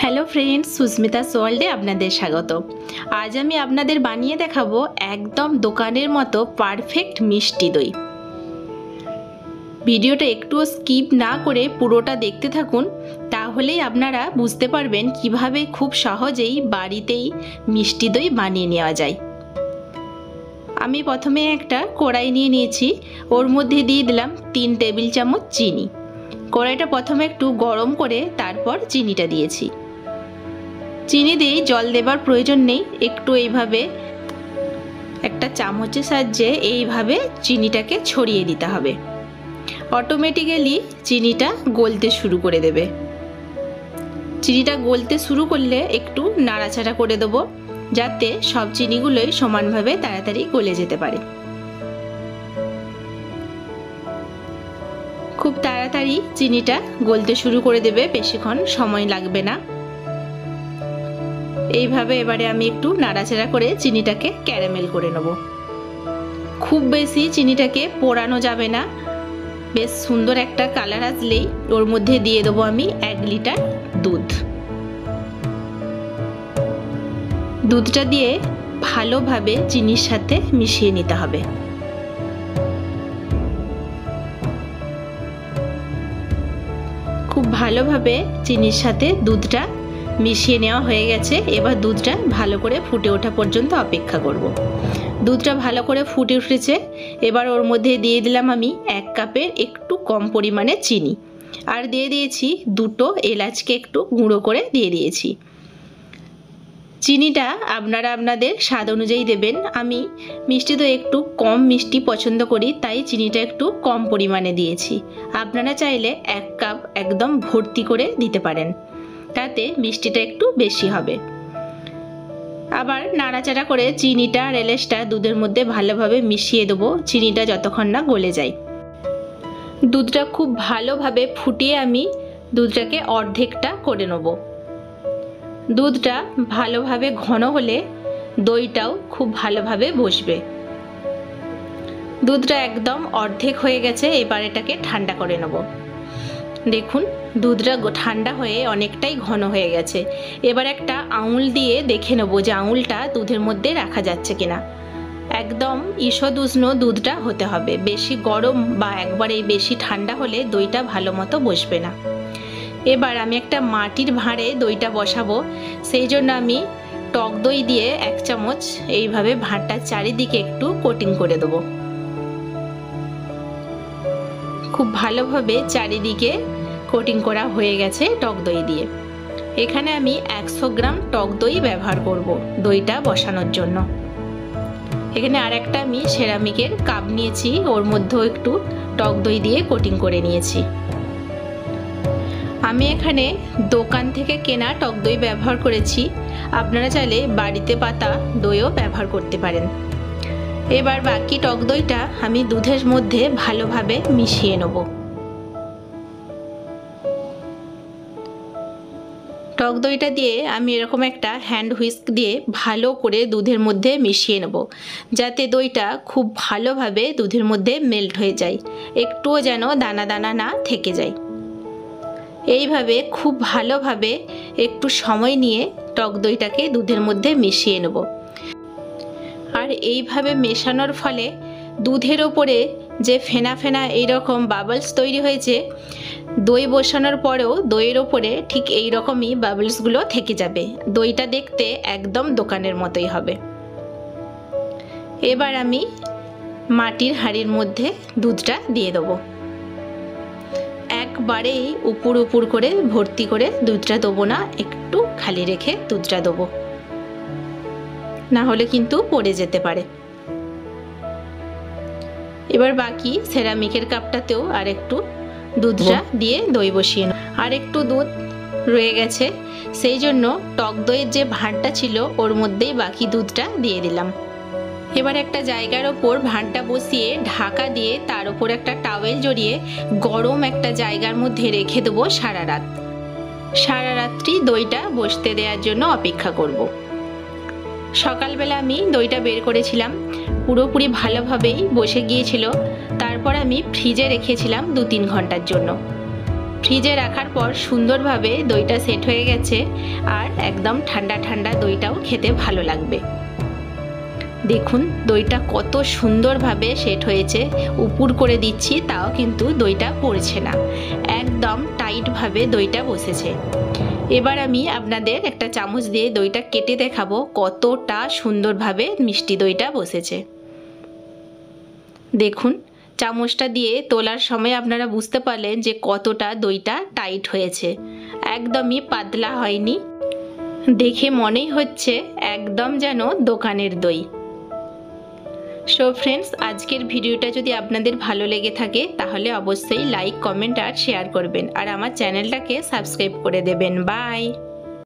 Hello friends, Susmita ওয়ার্ল্ডে আপনাদের স্বাগত। আজ আমি আপনাদের বানিয়ে দেখাবো একদম দোকানের মতো পারফেক্ট মিষ্টি দই। ভিডিওটা একটুও স্কিপ না করে পুরোটা দেখতে থাকুন, তাহলেই আপনারা বুঝতে পারবেন কিভাবে খুব সহজেই বাড়িতেই মিষ্টি দই বানিয়ে নেওয়া যায়। আমি প্রথমে একটা কড়াই নিয়ে নিয়েছি, ওর মধ্যে দিয়ে দিলাম 3 টেবিল চামচ চিনি। কড়াইটা প্রথমে একটু গরম করে তারপর চিনিটা দিয়েছি। চিনি দিয়ে জল দেবার প্রয়োজন নেই, একটু এইভাবে একটা চামচের সাহায্যে এইভাবে চিনিটাকে ছড়িয়ে দিতে হবে। অটোমেটিক্যালি চিনিটা গলতে শুরু করে দেবে। চিনিটা গলতে শুরু করলে একটু নাড়াচাড়া করে দেবো, যাতে সব চিনিগুলোই সমানভাবে তাড়াতাড়ি গলে যেতে পারে। খুব তাড়াতাড়ি চিনিটা গলতে শুরু করে দেবে, বেশিক্ষণ সময় লাগবে না। এইভাবে এবারে আমি একটু নাড়াচাড়া করে চিনিটাকে ক্যারামেল করে নেব। খুব বেশি চিনিটাকে পোড়ানো যাবে না, বেশ সুন্দর একটা কালার আসলেই ওর মধ্যে দিয়ে দেবো আমি 1 লিটার দুধ। দুধটা দিয়ে ভালোভাবে চিনির সাথে মিশিয়ে নিতে হবে। খুব ভালোভাবে চিনির সাথে দুধটা মিশিয়ে নেওয়া হয়ে গেছে। এবার দুধটা ভালো করে ফুটে ওঠা পর্যন্ত অপেক্ষা করব। দুধটা ভালো করে ফুটে উঠেছে, এবার ওর মধ্যে দিয়ে দিলাম আমি 1 কাপের একটু কম পরিমাণে চিনি, আর দিয়ে দিয়েছি 2টো এলাচকে একটু গুঁড়ো করে দিয়ে দিয়েছি। চিনিটা আপনারা আপনাদের স্বাদ অনুযায়ী দেবেন। আমি মিষ্টি তো একটু কম মিষ্টি পছন্দ করি, তাই চিনিটা একটু কম পরিমাণে দিয়েছি। আপনারা চাইলে 1 কাপ একদম ভর্তি করে দিতে পারেন, তাতে মিষ্টিটা একটু বেশি হবে। আবার নাড়াচাড়া করে চিনিটা আর এলাচটা দুধের মধ্যে ভালোভাবে মিশিয়ে দেবো, চিনিটা যতক্ষণ না গলে যায়। দুধটা খুব ভালোভাবে ফুটিয়ে আমি দুধটাকে অর্ধেকটা করে নেব। দুধটা ভালোভাবে ঘন হলে দইটাও খুব ভালোভাবে বসবে। দুধটা একদম অর্ধেক হয়ে গেছে, এবার এটাকে ঠান্ডা করে নেব। দেখুন দুধটা ঠান্ডা হয়ে অনেকটাই ঘন হয়ে গেছে। এবার একটা আঙুল দিয়ে দেখে নেব যে আঙুলটা দুধের মধ্যে রাখা যাচ্ছে কিনা। একদম ঈষৎ উষ্ণ দুধটা হতে হবে, বেশি গরম বা একবারে বেশি ঠান্ডা হলে দইটা ভালো মতো বসবে না। এবার আমি একটা মাটির ভাঁড়ে দইটা বসাবো, সেই জন্য আমি টক দই দিয়ে 1 চামচ এইভাবে ভাঁড়টার চারিদিকে একটু কোটিং করে দেবো। খুব ভালোভাবে চারিদিকে কোটিং করা হয়ে গেছে টক দই দিয়ে। এখানে আমি 100 গ্রাম টক দই ব্যবহার করব দইটা বসানোর জন্য। এখানে আরেকটা আমি সেরামিকের কাপ নিয়েছি, ওর মধ্যেও একটু টক দই দিয়ে কোটিং করে নিয়েছি। আমি এখানে দোকান থেকে কেনা টক দই ব্যবহার করেছি, আপনারা চাইলে বাড়িতে পাতা দইও ব্যবহার করতে পারেন। এবার বাকি টক দইটা আমি দুধের মধ্যে ভালোভাবে মিশিয়ে নেব। টক দইটা দিয়ে আমি এরকম একটা হ্যান্ড হুইস্ক দিয়ে ভালো করে দুধের মধ্যে মিশিয়ে নেব, যাতে দইটা খুব ভালোভাবে দুধের মধ্যে মেল্ট হয়ে যায়, একটুও যেন দানা দানা না থেকে যায়। এইভাবে খুব ভালোভাবে একটু সময় নিয়ে টক দইটাকে দুধের মধ্যে মিশিয়ে নেব। আর এইভাবে মেশানোর ফলে দুধের ওপরে যে ফেনা ফেনা এইরকম বাবলস তৈরি হয়েছে, দই বসানোর পরেও দইয়ের ওপরে ঠিক এই রকমই বাবলসগুলো থেকে যাবে। দইটা দেখতে একদম দোকানের মতোই হবে। এবার আমি মাটির হাঁড়ির মধ্যে দুধটা দিয়ে দেবো। একবারেই উপর উপর করে ভর্তি করে দুধটা দেবো না, একটু খালি রেখে দুধটা দেবো, না হলে কিন্তু পড়ে যেতে পারে। এবার বাকি সেরামিকের কাপটাতেও আর একটু দুধটা দিয়ে দই বসিয়ে নেব। আর একটু দুধ রয়ে গেছে, সেই জন্য টক দইয়ের যে ভাঁড়টা ছিল ওর মধ্যেই বাকি দুধটা দিয়ে দিলাম। এবার একটা জায়গার ওপর ভাঁড়টা বসিয়ে ঢাকা দিয়ে তার উপর একটা টাওয়েল জড়িয়ে গরম একটা জায়গার মধ্যে রেখে দেবো সারা রাত। সারা রাত্রি দইটা বসতে দেওয়ার জন্য অপেক্ষা করব। সকালবেলা আমি দইটা বের করেছিলাম, পুরোপুরি ভালোভাবেই বসে গিয়েছিল। তারপর আমি ফ্রিজে রেখেছিলাম 2-3 ঘন্টার জন্য। ফ্রিজে রাখার পর সুন্দরভাবে দইটা সেট হয়ে গেছে আর একদম ঠান্ডা ঠান্ডা দইটাও খেতে ভালো লাগবে। দেখুন দইটা কত সুন্দরভাবে সেট হয়েছে, উপুর করে দিচ্ছি তাও কিন্তু দইটা পড়ছে না, একদম টাইটভাবে দইটা বসেছে। এবার আমি আপনাদের একটা চামচ দিয়ে দইটা কেটে দেখাবো কতটা সুন্দরভাবে মিষ্টি দইটা বসেছে। দেখুন চামচটা দিয়ে তোলার সময় আপনারা বুঝতে পারলেন যে কতটা দইটা টাইট হয়েছে, একদমই পাতলা হয়নি, দেখে মনেই হচ্ছে একদম যেন দোকানের দই। সো ফ্রেন্ডস, আজকের ভিডিওটা যদি আপনাদের ভালো লেগে থাকে তাহলে অবশ্যই লাইক, কমেন্ট আর শেয়ার করবেন আর আমার চ্যানেলটাকে সাবস্ক্রাইব করে দেবেন। বাই।